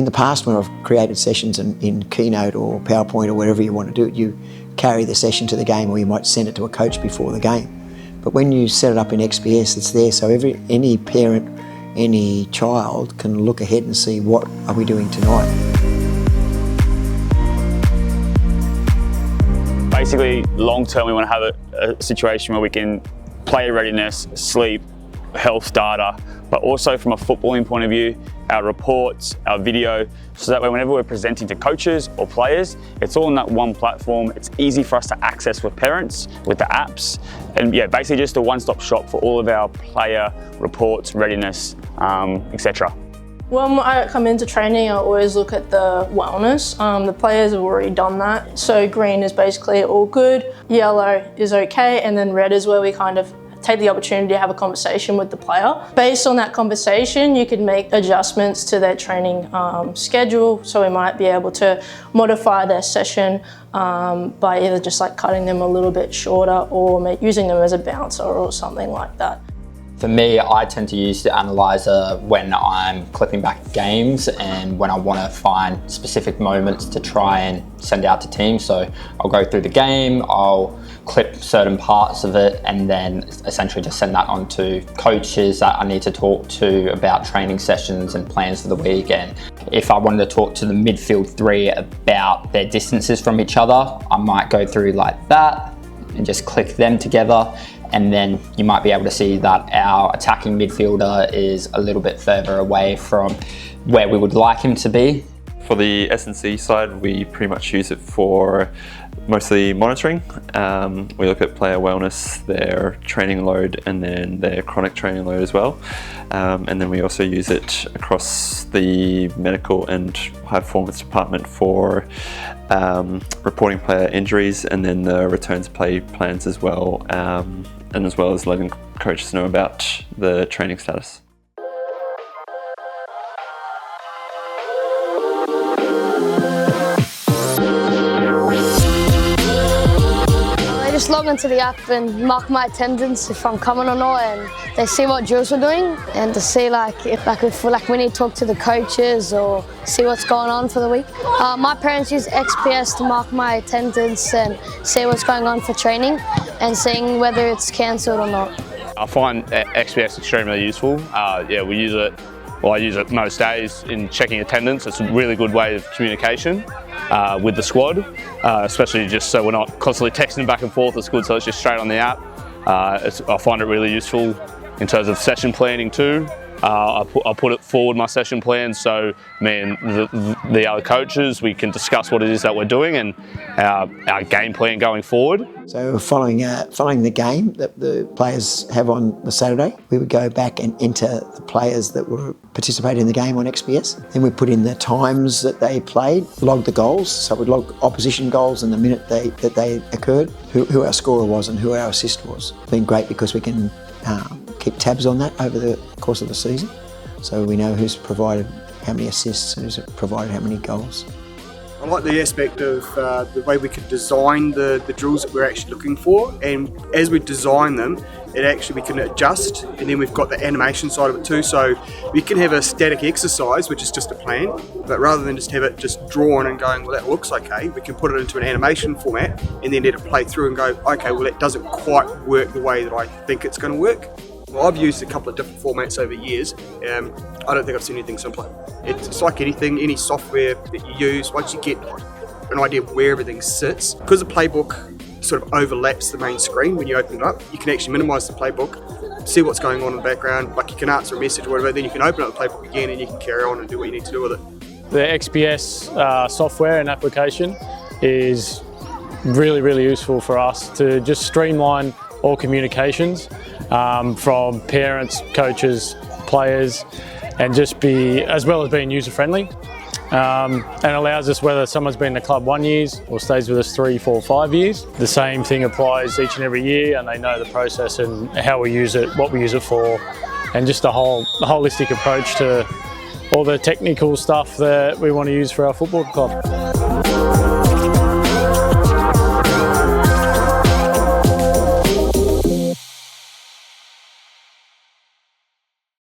In the past, when I've created sessions in Keynote or PowerPoint or wherever you want to do it, you carry the session to the game, or you might send it to a coach before the game. But when you set it up in XPS, it's there, so any parent, any child can look ahead and see what are we doing tonight. Basically, long term, we want to have a situation where we can play readiness, sleep, health data, but also from a footballing point of view, our reports, our video, so that way whenever we're presenting to coaches or players, it's all on that one platform. It's easy for us to access with parents, with the apps, and yeah, basically just a one-stop shop for all of our player reports, readiness, etc. When I come into training, I always look at the wellness. The players have already done that. So green is basically all good, yellow is okay, and then red is where we kind of take the opportunity to have a conversation with the player. Based on that conversation, you can make adjustments to their training schedule. So we might be able to modify their session by either just like cutting them a little bit shorter or using them as a bouncer or something like that. For me, I tend to use the analyzer when I'm clipping back games and when I want to find specific moments to try and send out to teams. So I'll go through the game, I'll clip certain parts of it, and then essentially just send that on to coaches that I need to talk to about training sessions and plans for the week. And if I wanted to talk to the midfield three about their distances from each other, I might go through like that and just click them together. And then you might be able to see that our attacking midfielder is a little bit further away from where we would like him to be. For the S&C side, we pretty much use it for mostly monitoring. We look at player wellness, their training load, and then their chronic training load as well. And then we also use it across the medical and high performance department for reporting player injuries, and then the return to play plans as well, and as well as letting coaches know about the training status. Just log into the app and mark my attendance if I'm coming or not, and they see what drills we're doing, and to see if we need to talk to the coaches or see what's going on for the week. My parents use XPS to mark my attendance and see what's going on for training and seeing whether it's cancelled or not. I find XPS extremely useful. Yeah, we use it. Well, I use it most days in checking attendance. It's a really good way of communication with the squad, especially just so we're not constantly texting back and forth. It's good, so it's just straight on the app. I find it really useful in terms of session planning too. I put it forward my session plan, so me and the other coaches, we can discuss what it is that we're doing and our game plan going forward. So following the game that the players have on the Saturday, we would go back and enter the players that were participating in the game on XPS. Then we put in the times that they played, log the goals, so we'd log opposition goals and the minute that they occurred, who our scorer was and who our assist was. It's been great because we can keep tabs on that over the course of the season, so we know who's provided how many assists, who's provided how many goals. I like the aspect of the way we can design the drills that we're actually looking for, and as we design them, we can adjust, and then we've got the animation side of it too, so we can have a static exercise which is just a plan, but rather than just have it just drawn and going, well, that looks okay, we can put it into an animation format and then let it play through and go, okay, well, that doesn't quite work the way that I think it's going to work. Well, I've used a couple of different formats over years. I don't think I've seen anything simpler. It's like anything, any software that you use, once you get an idea of where everything sits, because the playbook sort of overlaps the main screen when you open it up, you can actually minimise the playbook, see what's going on in the background, like you can answer a message or whatever, then you can open up the playbook again and you can carry on and do what you need to do with it. The XPS software and application is really, really useful for us to just streamline all communications from parents, coaches, players, and just be, as well as being user-friendly, and allows us, whether someone's been in the club 1 year or stays with us 3, 4, 5 years, the same thing applies each and every year, and they know the process and how we use it, what we use it for, and just the holistic approach to all the technical stuff that we want to use for our football club.